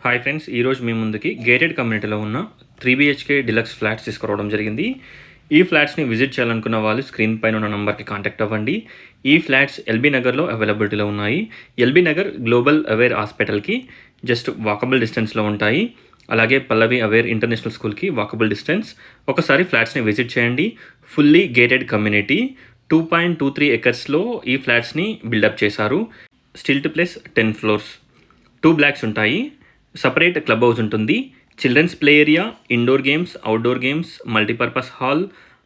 Hi friends, ఈరోజు మీ ముందుకి gated కమ్యూనిటీలో ఉన్న 3 BHK డిలక్స్ ఫ్లాట్స్ తీసుకురావడం జరిగింది. ఈ ఫ్లాట్స్ని విజిట్ చేయాలనుకున్న వాళ్ళు స్క్రీన్ పైన ఉన్న నంబర్కి కాంటాక్ట్ అవ్వండి. ఈ ఫ్లాట్స్ ఎల్బీ నగర్లో అవైలబిలిటీలో ఉన్నాయి. ఎల్బీ నగర్ గ్లోబల్ అవేర్ హాస్పిటల్కి జస్ట్ వాకబుల్ డిస్టెన్స్లో ఉంటాయి. అలాగే పల్లవి అవేర్ ఇంటర్నేషనల్ స్కూల్కి వాకబుల్ డిస్టెన్స్. ఒకసారి ఫ్లాట్స్ని విజిట్ చేయండి. ఫుల్లీ గేటెడ్ కమ్యూనిటీ 2.23 ఎకర్స్లో ఈ ఫ్లాట్స్ని బిల్డప్ చేశారు. స్టిల్ట్ ప్లస్ 10 ఫ్లోర్స్, 2 బ్లాక్స్ ఉంటాయి. సపరేట్ క్లబ్ హౌస్ ఉంటుంది. Children's play area, indoor games, outdoor games, multipurpose hall,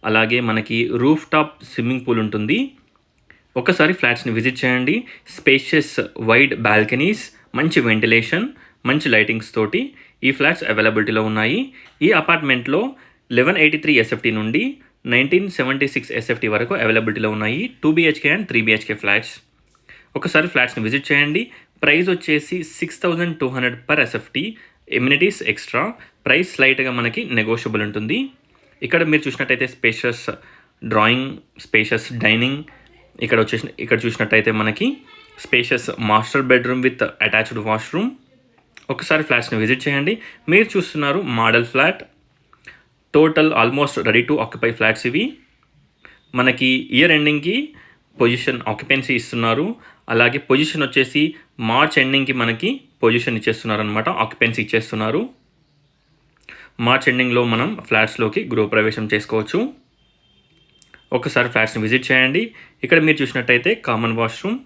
అలాగే మనకి రూఫ్ టాప్ స్విమ్మింగ్ పూల్ ఉంటుంది. ఒకసారి ఫ్లాట్స్ని విజిట్ చేయండి. స్పేషియస్ వైడ్ బాల్కనీస్, మంచి వెంటిలేషన్, మంచి లైటింగ్స్ తోటి ఈ ఫ్లాట్స్ అవైలబిలిటీలో ఉన్నాయి. ఈ అపార్ట్మెంట్లో 1183 SFT నుండి 1976 SFT వరకు అవైలబిలిటీలో ఉన్నాయి. 2 BHK అండ్ 3 BHK ఫ్లాట్స్. ఒకసారి ఫ్లాట్స్ని విజిట్ చేయండి. ప్రైస్ వచ్చేసి 6200 per SFT. Amenities extra. Price స్లైట్గా మనకి నెగోషియబుల్ ఉంటుంది. ఇక్కడ మీరు చూసినట్టయితే స్పేషియస్ డ్రాయింగ్, స్పేషియస్ డైనింగ్. ఇక్కడ చూసినట్టయితే మనకి spacious master bedroom with attached washroom. ఒకసారి ఫ్లాట్స్ని విజిట్ చేయండి. మీరు చూస్తున్నారు model flat. Total almost ready to occupy flats ఇవి. మనకి ఇయర్ ఎండింగ్కి పొజిషన్ ఆక్యుపెన్సీ ఇస్తున్నారు. అలాగే పొజిషన్ వచ్చేసి మార్చ్ ఎండింగ్కి మనకి పొజిషన్ ఇచ్చేస్తున్నారు అనమాట, ఆక్యుపెన్సీ ఇచ్చేస్తున్నారు. మార్చ్ ఎండింగ్లో మనం ఫ్లాట్స్లోకి గృహప్రవేశం చేసుకోవచ్చు. ఒకసారి ఫ్లాట్స్ని విజిట్ చేయండి. ఇక్కడ మీరు చూసినట్టయితే కామన్ వాష్రూమ్,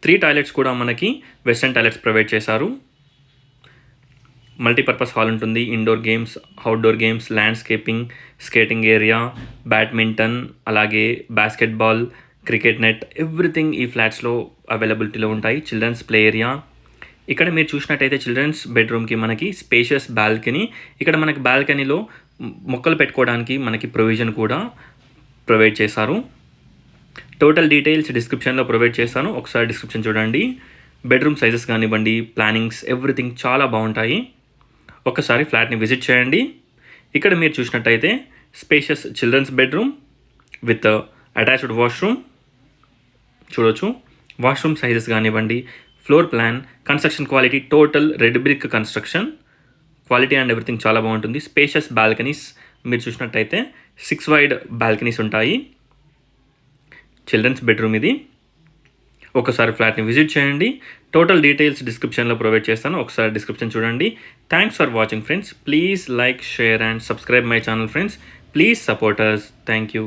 3 టాయిలెట్స్ కూడా మనకి వెస్టర్న్ టాయిలెట్స్ ప్రొవైడ్ చేశారు. మల్టీపర్పస్ హాల్ ఉంటుంది. Indoor games, outdoor games, landscaping, skating area, badminton, అలాగే బాస్కెట్బాల్, క్రికెట్ నెట్, ఎవ్రీథింగ్ ఈ ఫ్లాట్స్లో అవైలబిలిటీలో ఉంటాయి. Children's play area. ఇక్కడ మీరు చూసినట్టయితే చిల్డ్రన్స్ బెడ్రూమ్కి మనకి స్పేషియస్ బాల్కనీ. ఇక్కడ మనకి బాల్కనీలో మొక్కలు పెట్టుకోవడానికి మనకి ప్రొవిజన్ కూడా ప్రొవైడ్ చేశారు. టోటల్ డీటెయిల్స్ డిస్క్రిప్షన్లో ప్రొవైడ్ చేశాను. ఒకసారి డిస్క్రిప్షన్ చూడండి. బెడ్రూమ్ సైజెస్ కానివ్వండి, ప్లానింగ్స్, ఎవ్రీథింగ్ చాలా బాగుంటాయి. ఒకసారి ఫ్లాట్ని విజిట్ చేయండి. ఇక్కడ మీరు చూసినట్టయితే spacious children's bedroom with attached washroom చూడొచ్చు. వాష్రూమ్ సైజెస్ కానివ్వండి, floor plan, construction quality, total red brick construction quality and everything చాలా బాగుంటుంది. స్పేషియస్ బాల్కనీస్ మీరు చూసినట్టయితే 6 వైడ్ బాల్కనీస్ ఉంటాయి. చిల్డ్రన్స్ బెడ్రూమ్ ఇది. ఒకసారి ఫ్లాట్ని విజిట్ చేయండి. టోటల్ డీటెయిల్స్ డిస్క్రిప్షన్లో ప్రొవైడ్ చేస్తాను. ఒకసారి డిస్క్రిప్షన్ చూడండి. Thanks for watching friends. Please like, share and subscribe my channel friends. Please support us. Thank you.